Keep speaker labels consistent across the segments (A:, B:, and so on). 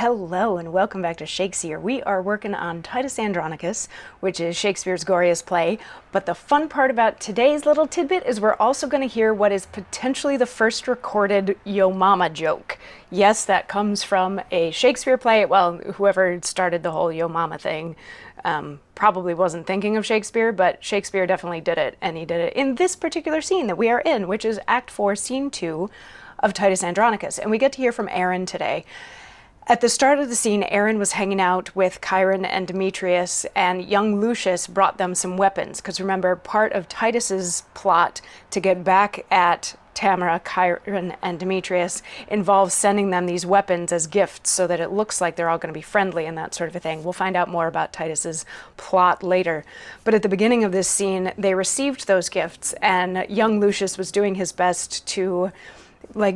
A: Hello and welcome back to Shakesyear. We are working on Titus Andronicus, which is Shakespeare's glorious play. But the fun part about today's little tidbit is we're also going to hear what is potentially the first recorded Yo Mama joke. Yes, that comes from a Shakespeare play. Well, whoever started the whole Yo Mama thing probably wasn't thinking of Shakespeare, but Shakespeare definitely did it. And he did it in this particular scene that we are in, which is Act 4, Scene 2 of Titus Andronicus. And we get to hear from Aaron today. At the start of the scene, Aaron was hanging out with Chiron and Demetrius, and young Lucius brought them some weapons. Because remember, part of Titus's plot to get back at Tamara, Chiron, and Demetrius involves sending them these weapons as gifts so that it looks like they're all going to be friendly and that sort of a thing. We'll find out more about Titus's plot later. But at the beginning of this scene, they received those gifts, and young Lucius was doing his best to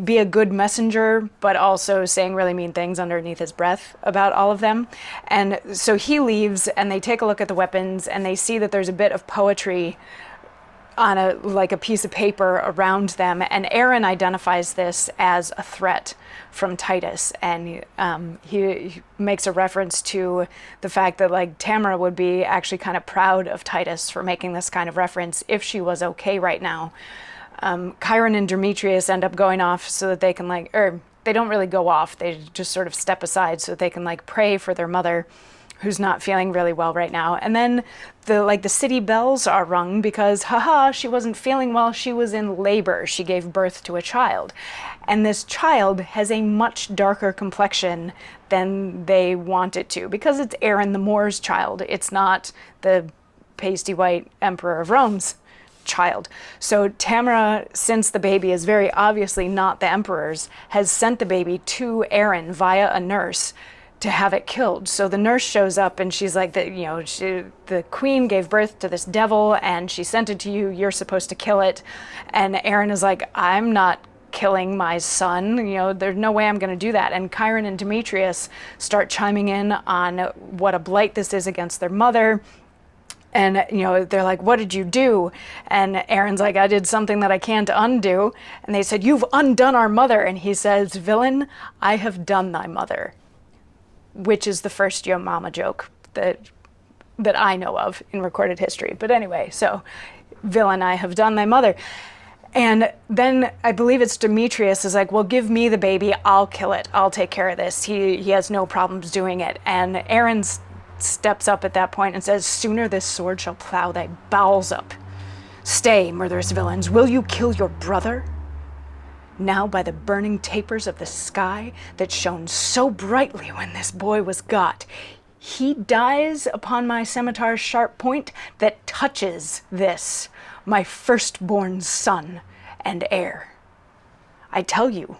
A: be a good messenger, but also saying really mean things underneath his breath about all of them. And so he leaves, and they take a look at the weapons, and they see that there's a bit of poetry on a piece of paper around them. And Aaron identifies this as a threat from Titus, and he makes a reference to the fact that Tamara would be actually kind of proud of Titus for making this kind of reference if she was okay right now. Chiron and Demetrius end up going off so that they can they don't really go off, they just sort of step aside so that they can pray for their mother who's not feeling really well right now. And then the city bells are rung because she wasn't feeling well, she was in labor, she gave birth to a child. And this child has a much darker complexion than they want it to because it's Aaron the Moor's child, it's not the pasty white emperor of Rome's child. So Tamara, since the baby is very obviously not the emperor's, has sent the baby to Aaron via a nurse to have it killed. So the nurse shows up and she's like, the queen gave birth to this devil and she sent it to you, you're supposed to kill it. And Aaron is like, I'm not killing my son, there's no way I'm going to do that. And Chiron and Demetrius start chiming in on what a blight this is against their mother. And, they're like, what did you do? And Aaron's like, I did something that I can't undo. And they said, you've undone our mother. And he says, villain, I have done thy mother. Which is the first Yo Mama joke that I know of in recorded history. But anyway, so, villain, I have done thy mother. And then I believe it's Demetrius is like, well, give me the baby, I'll kill it, I'll take care of this. He has no problems doing it. And Aaron steps up at that point and says, sooner this sword shall plow thy bowels up. Stay, murderous villains, will you kill your brother? Now by the burning tapers of the sky that shone so brightly when this boy was got, he dies upon my scimitar's sharp point that touches this, my firstborn son and heir. I tell you,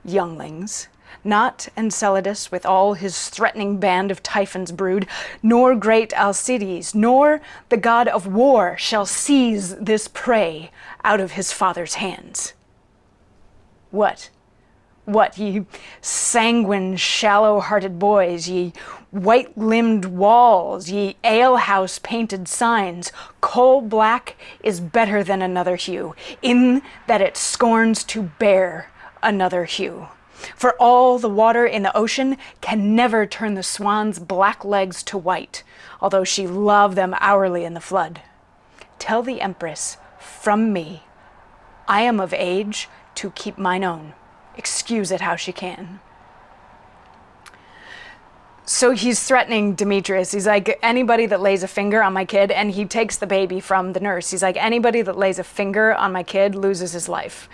A: younglings, not Enceladus with all his threatening band of Typhon's brood, nor great Alcides, nor the god of war shall seize this prey out of his father's hands. What, ye sanguine, shallow-hearted boys, ye white-limbed walls, ye alehouse-painted signs, coal-black is better than another hue, in that it scorns to bear another hue. For all the water in the ocean can never turn the swan's black legs to white, although she lave them hourly in the flood. Tell the empress, from me, I am of age to keep mine own. Excuse it how she can. So he's threatening Demetrius. He's like, anybody that lays a finger on my kid, and he takes the baby from the nurse. He's like, anybody that lays a finger on my kid loses his life.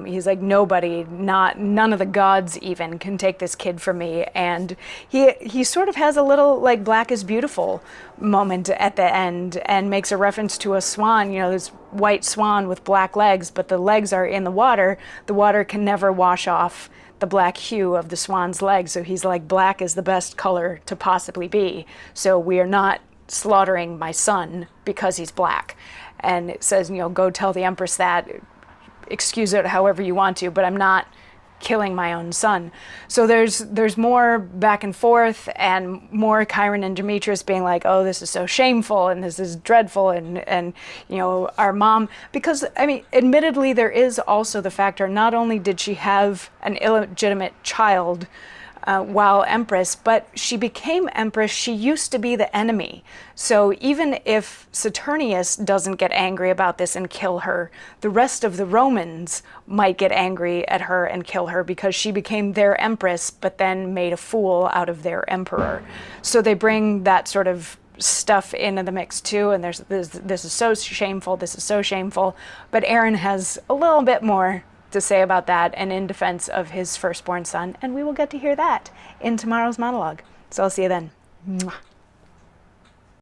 A: He's like, nobody, none of the gods even can take this kid from me. And he sort of has a little black is beautiful moment at the end and makes a reference to a swan, this white swan with black legs, but the legs are in the water. The water can never wash off the black hue of the swan's legs. So he's like, black is the best color to possibly be. So we are not slaughtering my son because he's black. And it says, go tell the empress that. Excuse it however you want to, but I'm not killing my own son. So there's more back and forth and more Chiron and Demetrius being like, oh, this is so shameful and this is dreadful and our mom, because admittedly there is also the factor, not only did she have an illegitimate child while empress, but she became empress. She used to be the enemy. So even if Saturnius doesn't get angry about this and kill her, the rest of the Romans might get angry at her and kill her because she became their empress, but then made a fool out of their emperor. So they bring that sort of stuff into the mix too, and there's this is so shameful, this is so shameful. But Aaron has a little bit more to say about that and in defense of his firstborn son, and we will get to hear that in tomorrow's monologue. So I'll see you then. Mwah.